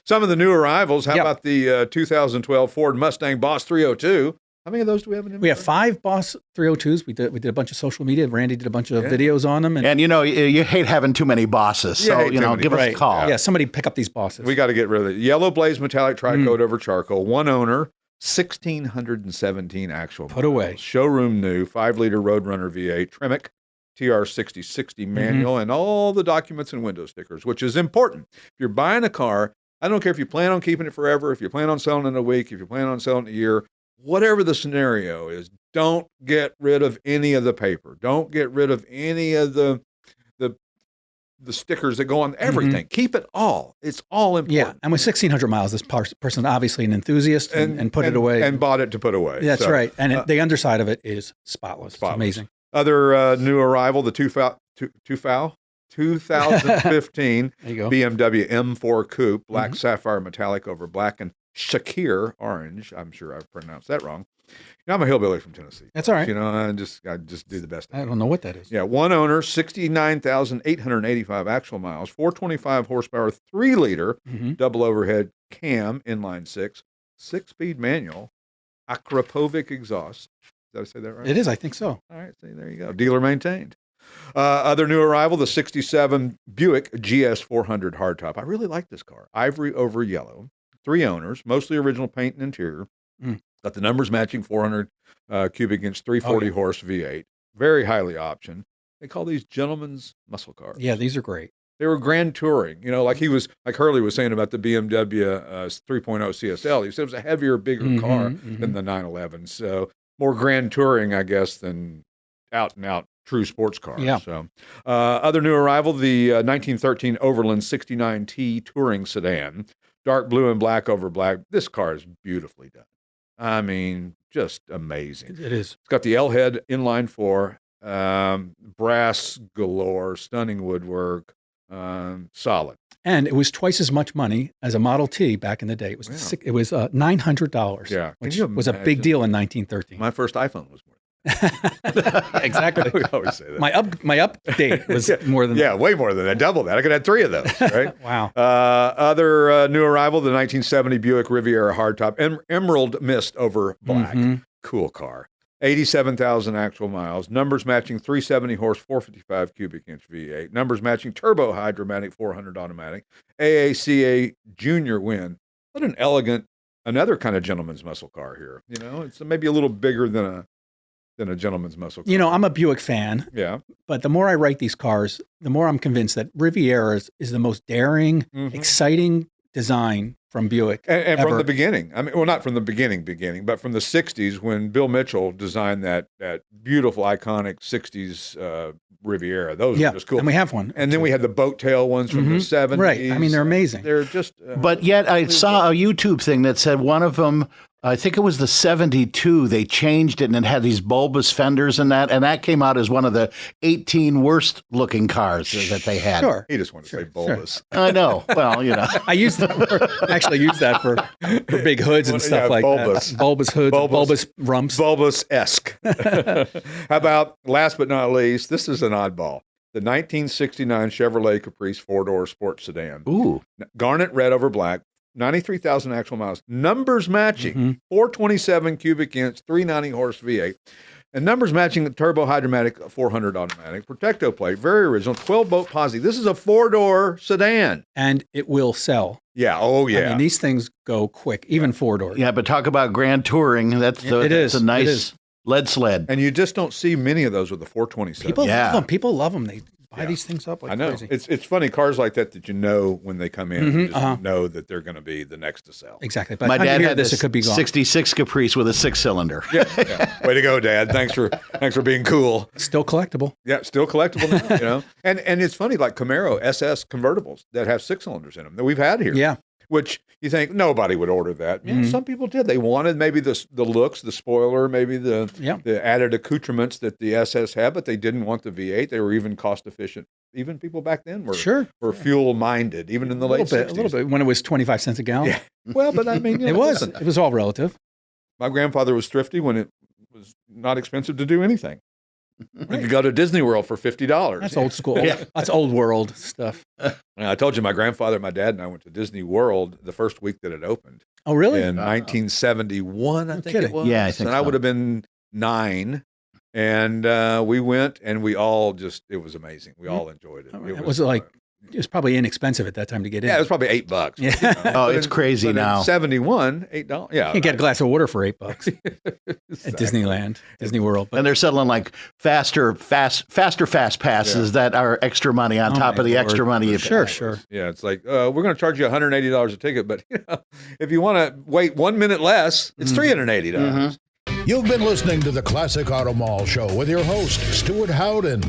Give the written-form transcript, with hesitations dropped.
Some of the new arrivals. How about the 2012 Ford Mustang Boss 302? How many of those do we have in inventory? We have 5 Boss 302s. We did a bunch of social media. Randy did a bunch of videos on them. And you hate having too many bosses. So, give us a call. Yeah, somebody pick up these bosses. We got to get rid of it. Yellow blaze metallic tri-coat over charcoal. 1 owner, 1,617 actual Put away. Showroom new, 5-liter Roadrunner V8, Tremec, TR6060 manual, and all the documents and window stickers, which is important. If you're buying a car, I don't care if you plan on keeping it forever, if you plan on selling it in a week, if you plan on selling it in a year, whatever the scenario is, don't get rid of any of the paper. Don't get rid of any of the stickers that go on everything. Keep it all. It's all important. Yeah, and with 1,600 miles, this person obviously an enthusiast and put it away. And bought it to put away. That's right. And the underside of it is spotless. It's amazing. Other new arrival, the 2015 BMW M4 Coupe, black sapphire metallic over black and Shakir orange. I'm sure I pronounced that wrong. I'm a hillbilly from Tennessee. That's all right. I just do the best. I don't know what that is. Yeah, 1 owner, 69,885 actual miles, 425 horsepower, 3-liter, double overhead cam, inline 6-speed manual, Akrapovic exhaust. Did I say that right? It is. I think so. All right. See, there you go. Dealer maintained. Other new arrival, the 67 Buick GS400 hardtop. I really like this car. Ivory over yellow. 3 owners, mostly original paint and interior. Got the numbers matching 400 cubic inch, 340 horse V8. Very highly optioned. They call these gentlemen's muscle cars. Yeah, these are great. They were grand touring, like Hurley was saying about the BMW 3.0 CSL. He said it was a heavier, bigger car than the 911. So more grand touring, I guess, than out and out true sports car. Yeah. So, other new arrival, the 1913 Overland 69T touring sedan, dark blue and black over black. This car is beautifully done. I mean, just amazing. It is. It's got the L-head inline 4, brass galore, stunning woodwork, solid. And it was twice as much money as a Model T back in the day. It was $900. Yeah, which was a big deal in 1913. My first iPhone was more. Exactly. We always say that. My update was more than that. Way more than that. Double that. I could have 3 of those, right? Wow. Other new arrival, the 1970 Buick Riviera hardtop, emerald mist over black. Cool car. 87,000 actual miles. Numbers matching 370 horse, 455 cubic inch V8. Numbers matching turbo hydromatic 400 automatic. AACA junior win. What an elegant, another kind of gentleman's muscle car here. It's maybe a little bigger than a gentleman's muscle car. I'm a Buick fan. Yeah. But the more I write these cars, the more I'm convinced that Riviera is the most daring, exciting design from Buick. And from the beginning. I mean, well, not from the beginning, but from the 60s when Bill Mitchell designed that beautiful, iconic 60s Riviera. Those are just cool. And we have one. And then we had the boat tail ones from the 70s. Right. I mean, they're amazing. They're just... but yet I saw a YouTube thing that said one of them, I think it was the 72, they changed it and it had these bulbous fenders and that came out as one of the 18 worst looking cars that they had. Sure. He just wanted to say bulbous. Sure. I know. Well, I use that for big hoods and stuff like that. Bulbous hoods, bulbous rumps. Bulbous-esque. How about, last but not least, this is an oddball. The 1969 Chevrolet Caprice 4-door sports sedan. Ooh. Garnet red over black. 93,000 actual miles. Numbers matching 427 cubic inch, 390 horse V8. And numbers matching the turbo hydromatic 400 automatic. Protecto plate, very original, 12-bolt posi. This is a 4-door sedan. And it will sell. Yeah. Oh, yeah. I mean, these things go quick, even 4-door. Yeah, but talk about grand touring. That's a nice lead sled. And you just don't see many of those with the 427. People love them. People love them. They buy these things up like I know. crazy. It's funny, cars like that when they come in, you just know that they're going to be the next to sell. Exactly. But my dad had this, it could be gone. 66 Caprice with a 6-cylinder. Yeah. Way to go, Dad. Thanks for being cool. Still collectible. Yeah, still collectible now, And it's funny, like Camaro SS convertibles that have 6-cylinders in them that we've had here. Yeah. Which you think nobody would order that. Yeah, some people did. They wanted maybe the looks, the spoiler, maybe the added accoutrements that the SS had, but they didn't want the V8. They were even cost efficient. Even people back then were fuel minded, even in the late 60s. A little bit when it was 25 cents a gallon. Yeah. Well, but I mean, it was all relative. My grandfather was thrifty when it was not expensive to do anything. You could go to Disney World for $50. That's old school. That's old world stuff. I told you my grandfather, my dad, and I went to Disney World the first week that it opened. Oh, really? In 1971, I think it was. Yeah, I think and I would have been 9. And we went, and we all it was amazing. We all enjoyed it. It was probably inexpensive at that time to get in. Yeah, it was probably $8. Yeah. Oh, it's crazy now. 71, $8. Yeah, You can't get a glass of water for $8 at Disneyland, Disney World. And they're selling like faster fast passes that are extra money on top of the extra money. You pay. Sure. Yeah, it's like we're going to charge you $180 a ticket, but if you want to wait 1 minute less, it's $380. You've been listening to the Classic Auto Mall Show with your host, Stuart Howden.